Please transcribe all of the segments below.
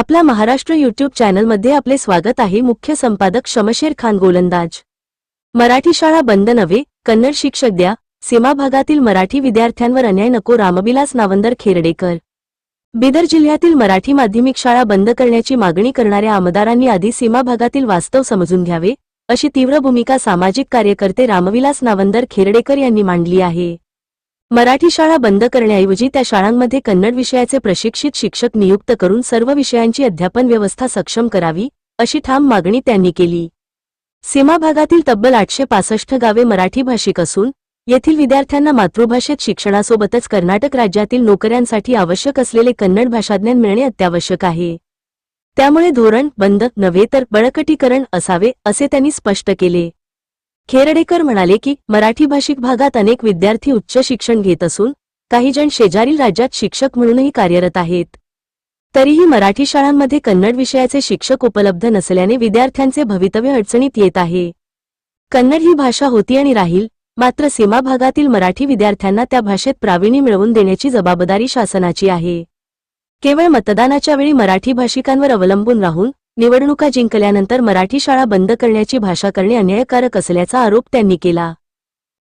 आपला महाराष्ट्र यूट्यूब चॅनलमध्ये आपले स्वागत आहे। मुख्य संपादक शमशेर खान गोलंदाज। मराठी शाळा बंद नव्हे, कन्नड शिक्षक द्या, सीमा भागातील मराठी विद्यार्थ्यांवर अन्याय नको, रामविलास नावंदर खेरडेकर। बिदर जिल्ह्यातील मराठी माध्यमिक शाळा बंद करण्याची मागणी करणाऱ्या आमदारांनी आधी सीमा भागातील वास्तव समजून घ्यावे, अशी तीव्र भूमिका सामाजिक कार्यकर्ते रामविलास नावंदर खेरडेकर यांनी मांडली आहे। मराठी शाळा बंद करण्याऐवजी त्या शाळांमध्ये कन्नड विषयाचे प्रशिक्षित शिक्षक नियुक्त करून सर्व विषयांची अध्यापन व्यवस्था सक्षम करावी, अशी ठाम मागणी त्यांनी केली। सीमा भागातील तब्बल 865 गावे मराठी भाषिक असून येथील विद्यार्थ्यांना मातृभाषेत शिक्षणासोबतच कर्नाटक राज्यातील नोकऱ्यांसाठी आवश्यक असलेले कन्नड भाषाज्ञान मिळणे अत्यावश्यक आहे। त्यामुळे धोरण बंद नव्हे तर बळकटीकरण असावे, असे त्यांनी स्पष्ट केले। खेरडेकर म्हणाले की मराठी भाषिक भागात अनेक विद्यार्थी उच्च शिक्षण घेत असून काही जण शेजारील राज्यात शिक्षक म्हणूनही कार्यरत आहेत। तरीही मराठी शाळांमध्ये कन्नड विषयाचे शिक्षक उपलब्ध नसल्याने विद्यार्थ्यांचे भवितव्य अडचणीत येत आहे। कन्नड ही भाषा होती आणि राहील, मात्र सीमा भागातील मराठी विद्यार्थ्यांना त्या भाषेत प्रावीण्य मिळवून देण्याची जबाबदारी शासनाची आहे। केवळ मतदानाच्या वेळी मराठी भाषिकांवर अवलंबून राहून निवडणुका जिंकल्यानंतर मराठी शाळा बंद करण्याची भाषा करणे अन्यायकारक असल्याचा आरोप त्यांनी केला।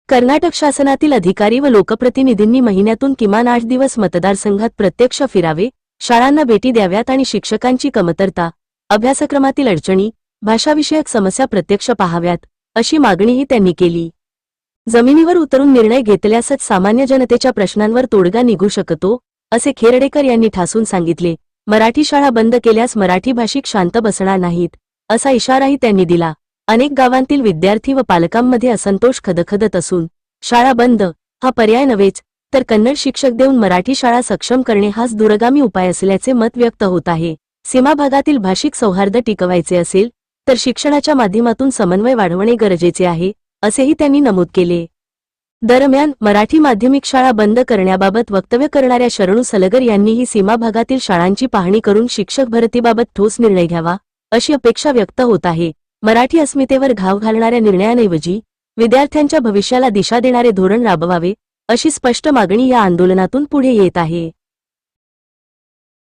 कर्नाटक शासनातील अधिकारी व लोकप्रतिनिधींनी महिन्यातून किमान 8 दिवस मतदारसंघात प्रत्यक्ष फिरावे, शाळांना भेटी द्याव्यात आणि शिक्षकांची कमतरता, अभ्यासक्रमातील अडचणी, भाषाविषयक समस्या प्रत्यक्ष पाहाव्यात, अशी मागणीही त्यांनी केली। जमिनीवर उतरून निर्णय घेतल्यासच सामान्य जनतेच्या प्रश्नांवर तोडगा निघू शकतो, असे खेरडेकर यांनी ठासून सांगितले। मराठी शाळा बंद केल्यास मराठी भाषिक शांत बसणार नाहीत, असा इशाराही त्यांनी दिला। अनेक गावांतील विद्यार्थी व पालकांमध्ये असंतोष खदखदत असून शाळा बंद हा पर्याय नव्हेच तर कन्नड शिक्षक देऊन मराठी शाळा सक्षम करणे हाच दूरगामी उपाय असल्याचे मत व्यक्त होत आहे। सीमा भागातील भाषिक सौहार्द टिकवायचे असेल तर शिक्षणाच्या माध्यमातून समन्वय वाढवणे गरजेचे आहे, असेही त्यांनी नमूद केले। दरम्यान मराठी माध्यमिक शाळा बंद करण्याबाबत वक्तव्य करणाऱ्या शरणू सलगर यांनीही सीमा भागातील शाळांची पाहणी करून शिक्षक भरतीबाबत ठोस निर्णय घ्यावा, अशी अपेक्षा व्यक्त होत आहे। मराठी अस्मितेवर घाव घालणाऱ्या निर्णयांऐवजी विद्यार्थ्यांच्या भविष्याला दिशा देणारे धोरण राबवावे, अशी स्पष्ट मागणी या आंदोलनातून पुढे येत आहे।